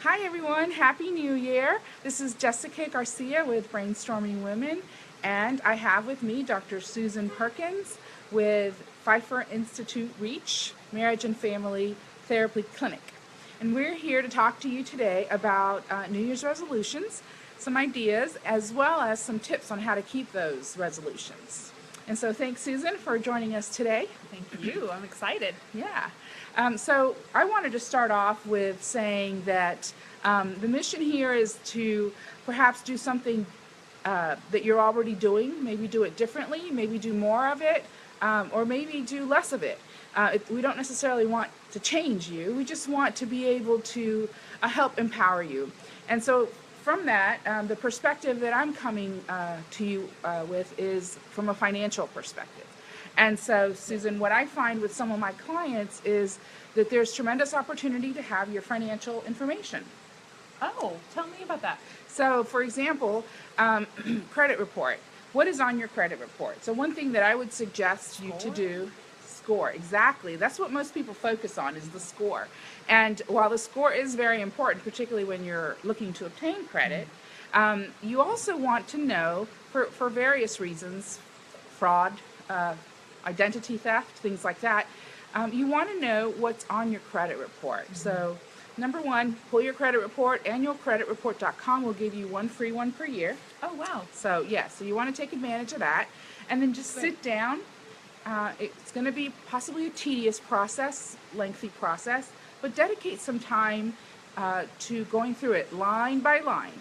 Hi everyone, Happy New Year. This is Jessica Garcia with Brainstorming Women, and I have with me Dr. Susan Perkins with Pfeiffer Institute Reach, Marriage and Family Therapy Clinic. And we're here to talk to you today about New Year's resolutions, some ideas, as well as some tips on how to keep those resolutions. And so thanks, Susan, for joining us today. Thank you. I'm excited. Yeah. So I wanted to start off with saying that the mission here is to perhaps do something that you're already doing, maybe do it differently, maybe do more of it, or maybe do less of it. We don't necessarily want to change you, we just want to be able to help empower you. And so from that, the perspective that I'm coming to you with is from a financial perspective. And so, Susan, what I find with some of my clients is that there's tremendous opportunity to have your financial information. Oh, tell me about that. So, for example, credit report. What is on your credit report? So one thing that I would suggest you to do, score, exactly. That's what most people focus on, is the score. And while the score is very important, particularly when you're looking to obtain credit, you also want to know, for various reasons, fraud, identity theft, things like that, you want to know what's on your credit report. So number one, pull your credit report. Annualcreditreport.com will give you one free one per year. Oh, wow. So yeah, so you want to take advantage of that, and then just sit down. It's going to be possibly a tedious process, lengthy process, but dedicate some time to going through it line by line.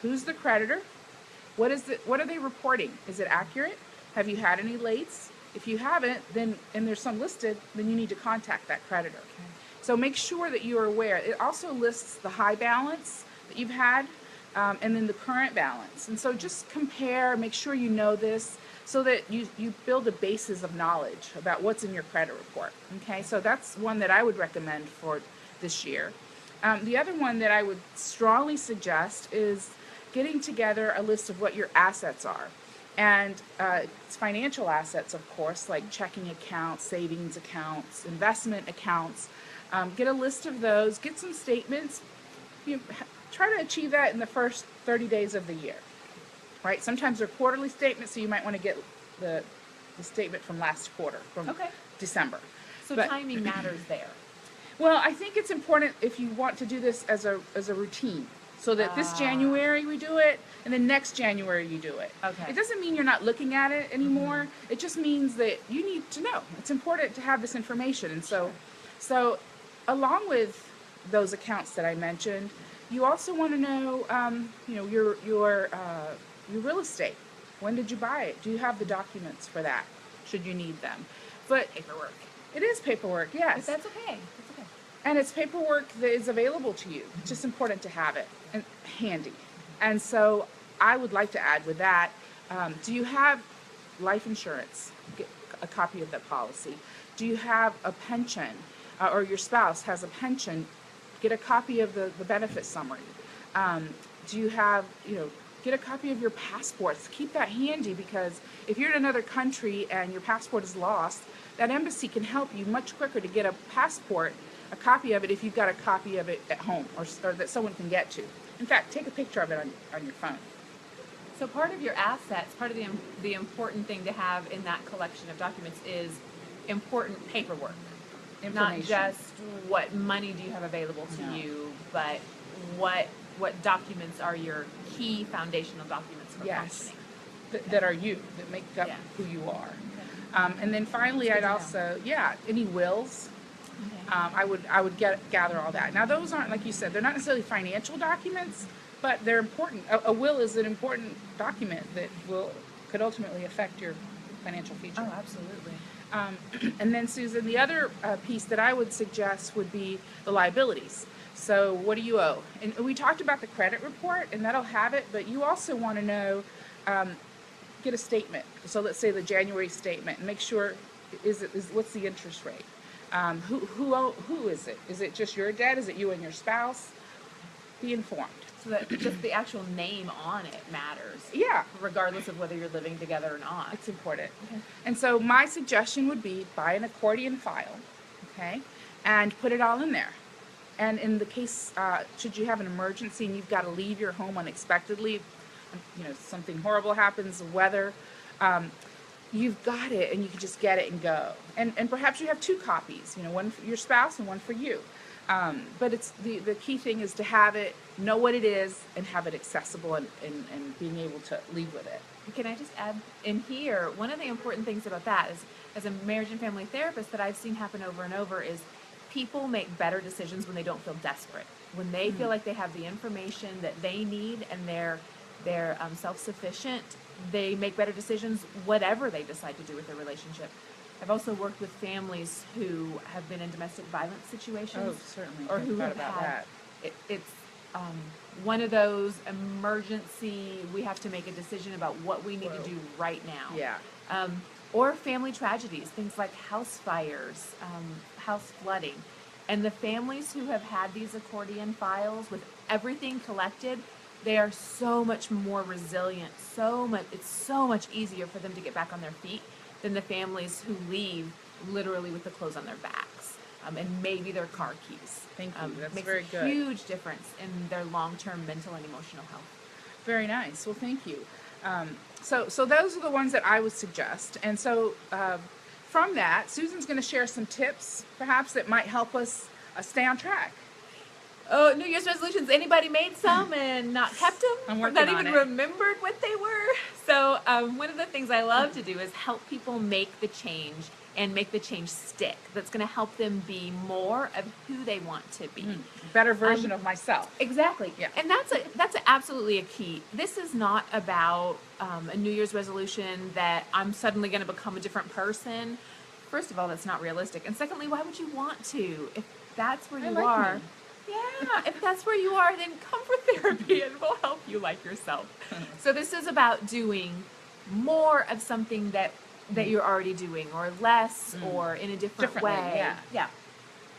Who's the creditor? What are they reporting? Is it accurate? Have you had any lates? If you haven't, then, and there's some listed, then you need to contact that creditor. Okay. So make sure that you are aware. It also lists the high balance that you've had, and then the current balance. And so just compare, make sure you know this, so that you build a basis of knowledge about what's in your credit report. Okay, so that's one that I would recommend for this year. The other one that I would strongly suggest is getting together a list of what your assets are. And it's financial assets, of course, like checking accounts, savings accounts, investment accounts. Get a list of those, get some statements. Try to achieve that in the first 30 days of the year, right? Sometimes they're quarterly statements, so you might want to get the statement from last quarter, from December. So But timing matters there. well, I think it's important if you want to do this as a routine, so that this January we do it, and then next January you do it. Okay. It doesn't mean you're not looking at it anymore. It just means that you need to know. It's important to have this information. And so along with those accounts that I mentioned, you also want to know, your real estate. When did you buy it? Do you have the documents for that? Should you need them? But Paperwork. it is paperwork, yes. But that's okay. That's okay. And it's paperwork that is available to you. It's just important to have it and handy. And so I would like to add with that, do you have life insurance? Get a copy of that policy. Do you have a pension, or your spouse has a pension? Get a copy of the benefit summary. Do you have, get a copy of your passports. Keep that handy, because if you're in another country and your passport is lost, that embassy can help you much quicker to get a passport, a copy of it, if you've got a copy of it at home, or that someone can get to. In fact, take a picture of it on your phone. So part of your assets, part of the important thing to have in that collection of documents is important paperwork. Not just what money do you have available to you, but what documents are your key foundational documents for functioning. That are you, that make up who you are. And then finally, I'd also, any wills. I would gather all that. Now, those aren't, like you said, they're not necessarily financial documents, but they're important. A will is an important document that could ultimately affect your financial future. Oh, absolutely. And then, Susan, the other piece that I would suggest would be the liabilities. So what do you owe? And we talked about the credit report, and that'll have it, but you also want to know, get a statement. So let's say the January statement, and make sure, what's the interest rate? Who is it? Is it just your debt? Is it you and your spouse? Be informed. So that just the actual name on it matters. Yeah. Regardless of whether you're living together or not. It's important. Okay. And so my suggestion would be buy an accordion file, okay, and put it all in there. And in the case, should you have an emergency and you've got to leave your home unexpectedly, something horrible happens, weather, you've got it and you can just get it and go. And perhaps you have 2 copies, one for your spouse and one for you. But it's the key thing is to have it, know what it is, and have it accessible and being able to leave with it. Can I just add in here, one of the important things about that is, as a marriage and family therapist, that I've seen happen over and over is people make better decisions when they don't feel desperate. When they feel like they have the information that they need and they're self-sufficient, they make better decisions whatever they decide to do with their relationship. I've also worked with families who have been in domestic violence situations. Oh, certainly. Or who have had, it's one of those emergency, we have to make a decision about what we need to do right now. Yeah. Or family tragedies, things like house fires, house flooding. And the families who have had these accordion files with everything collected, they are so much more resilient. It's so much easier for them to get back on their feet than the families who leave literally with the clothes on their backs and maybe their car keys. Thank you. That's makes very good. Makes a huge difference in their long-term mental and emotional health. Very nice. Well, thank you. So those are the ones that I would suggest. And so from that, Susan's going to share some tips, perhaps, that might help us stay on track. Oh, New Year's resolutions. Anybody made some and not kept them? I'm working not on even it. remembered what they were. So one of the things I love to do is help people make the change and make the change stick. That's going to help them be more of who they want to be. Better version of myself. Exactly. Yeah. And that's absolutely a key. This is not about a New Year's resolution that I'm suddenly going to become a different person. First of all, that's not realistic. And secondly, why would you want to? If that's where you are. Me. Yeah, if that's where you are, then come for therapy and we'll help you like yourself. So this is about doing more of something that you're already doing, or less, or in a different way. Yeah.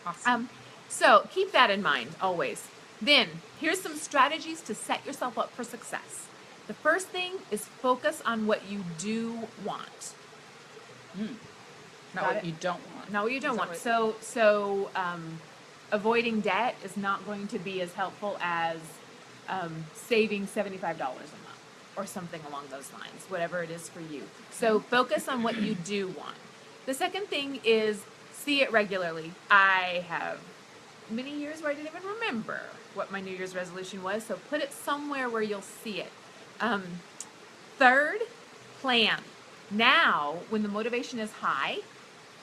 Awesome. So keep that in mind always. Then here's some strategies to set yourself up for success. The first thing is focus on what you do want. Not what you don't want. Not what you don't want. So avoiding debt is not going to be as helpful as saving $75 a month or something along those lines, whatever it is for you. So focus on what you do want. The second thing is see it regularly. I have many years where I didn't even remember what my New Year's resolution was, so put it somewhere where you'll see it. Third, plan. Now, when the motivation is high,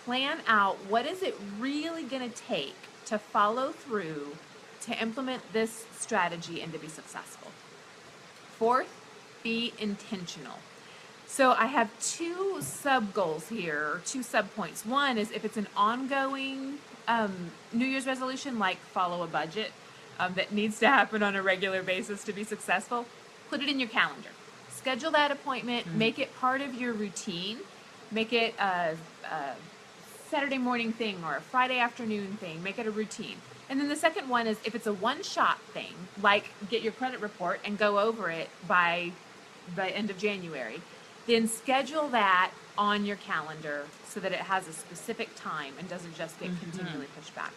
plan out what is it really going to take to follow through to implement this strategy and to be successful. Fourth, be intentional. So I have 2 sub goals here, or 2 sub points. One is if it's an ongoing New Year's resolution, like follow a budget that needs to happen on a regular basis to be successful, put it in your calendar. Schedule that appointment, make it part of your routine, make it a Saturday morning thing or a Friday afternoon thing, make it a routine. And then the second one is if it's a one-shot thing, like get your credit report and go over it by end of January, then schedule that on your calendar so that it has a specific time and doesn't just get continually pushed back.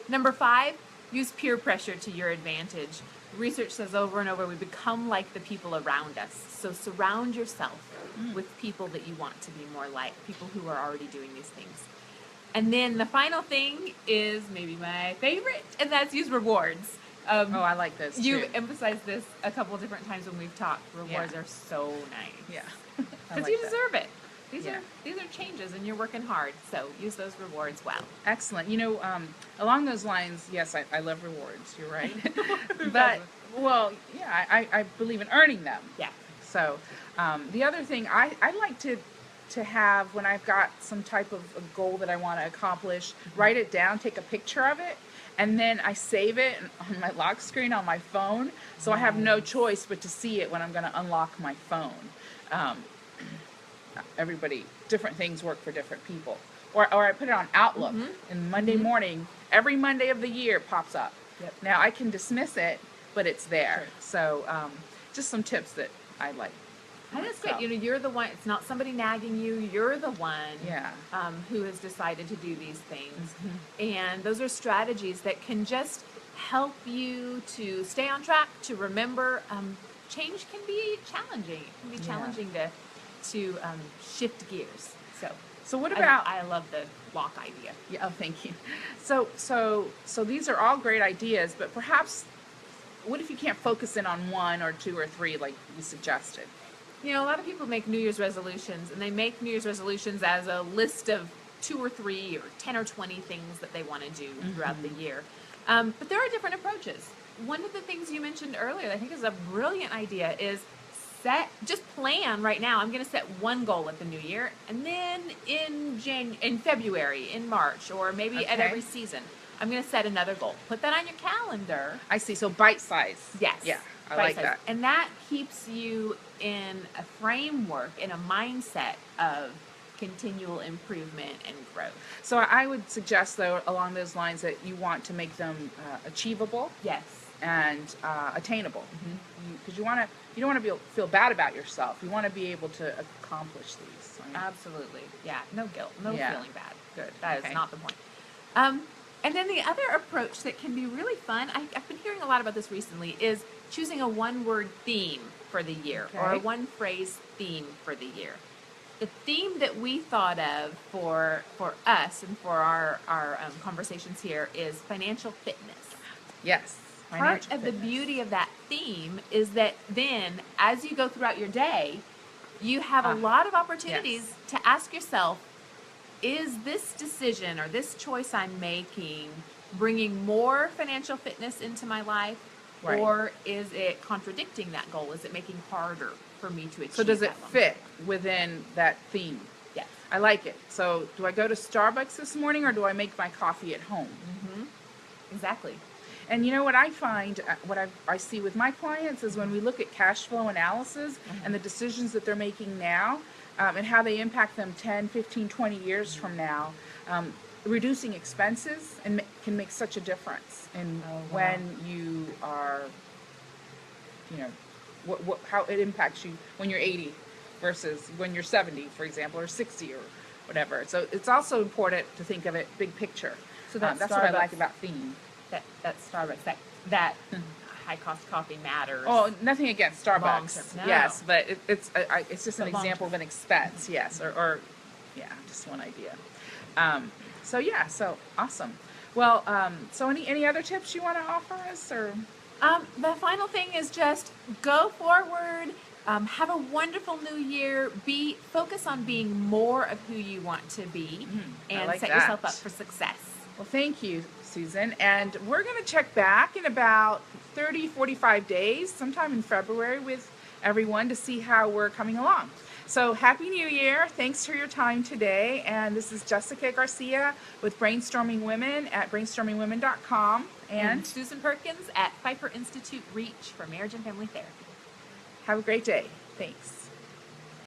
Number 5, use peer pressure to your advantage. Research says over and over, we become like the people around us. So surround yourself with people that you want to be more like, people who are already doing these things. And then the final thing is maybe my favorite, and that's use rewards. I like this. You've emphasized this a couple of different times when we've talked. Rewards are so nice. Yeah. Because you deserve it. These are changes, and you're working hard. So use those rewards well. Excellent. Along those lines, yes, I love rewards. You're right. But I believe in earning them. Yeah. So the other thing I like to have when I've got some type of a goal that I want to accomplish, write it down, take a picture of it, and then I save it on my lock screen on my phone, so I have no choice but to see it when I'm going to unlock my phone. Different things work for different people. Or I put it on Outlook, and Monday morning, every Monday of the year pops up. Yep. Now I can dismiss it, but it's there. Sure. So just some tips that I like. And that's great. You're the one. It's not somebody nagging you. You're the one. Yeah. Who has decided to do these things, Mm-hmm. and those are strategies that can just help you to stay on track. To remember, change can be challenging. It can be challenging to shift gears. So what about? I love the block idea. Yeah. Oh, thank you. So these are all great ideas, but perhaps, what if you can't focus in on one or two or three like you suggested? A lot of people make New Year's resolutions, and they make New Year's resolutions as a list of 2 or 3 or 10 or 20 things that they want to do throughout the year. But there are different approaches. One of the things you mentioned earlier that I think is a brilliant idea is just plan right now. I'm going to set one goal at the new year, and then in February, in March, or maybe at every season, I'm going to set another goal. Put that on your calendar. I see. So bite size. Yes. Yeah. I like that. And that keeps you in a framework, in a mindset of continual improvement and growth. So I would suggest, though, along those lines, that you want to make them achievable. Yes. And attainable, because you don't want to feel bad about yourself. You want to be able to accomplish these. Absolutely, yeah. No guilt, no feeling bad. Good. That is not the point. And then the other approach that can be really fun, I've been hearing a lot about this recently, is choosing a one-word theme for the year, or a one-phrase theme for the year. The theme that we thought of for us and for our conversations here is financial fitness. Yes. Part of the beauty of that theme is that then, as you go throughout your day, you have a lot of opportunities to ask yourself, is this decision or this choice I'm making bringing more financial fitness into my life? Right. Or is it contradicting that goal? Is it making harder for me to achieve? So does it that fit within that theme? Yes. I like it. So do I go to Starbucks this morning, or do I make my coffee at home? Exactly. And you know what I find, what I see with my clients is when we look at cash flow analysis and the decisions that they're making now, and how they impact them 10, 15, 20 years from now, reducing expenses can make such a difference in when you are, how it impacts you when you're 80 versus when you're 70, for example, or 60 or whatever. So it's also important to think of it big picture. So that's what I like about theme. That Starbucks, that high cost coffee matters. Oh, nothing against Starbucks. No. Yes, but it's just an example of an expense. Yes, or just one idea. So awesome. Well, so any other tips you want to offer us, or? The final thing is just go forward. Have a wonderful new year. Focus on being more of who you want to be, and set yourself up for success. Well, thank you, Susan. And we're going to check back in about 30, 45 days, sometime in February, with everyone to see how we're coming along. So Happy New Year. Thanks for your time today. And this is Jessica Garcia with Brainstorming Women at brainstormingwomen.com. And Susan Perkins at Pfeiffer Institute Reach for Marriage and Family Therapy. Have a great day. Thanks.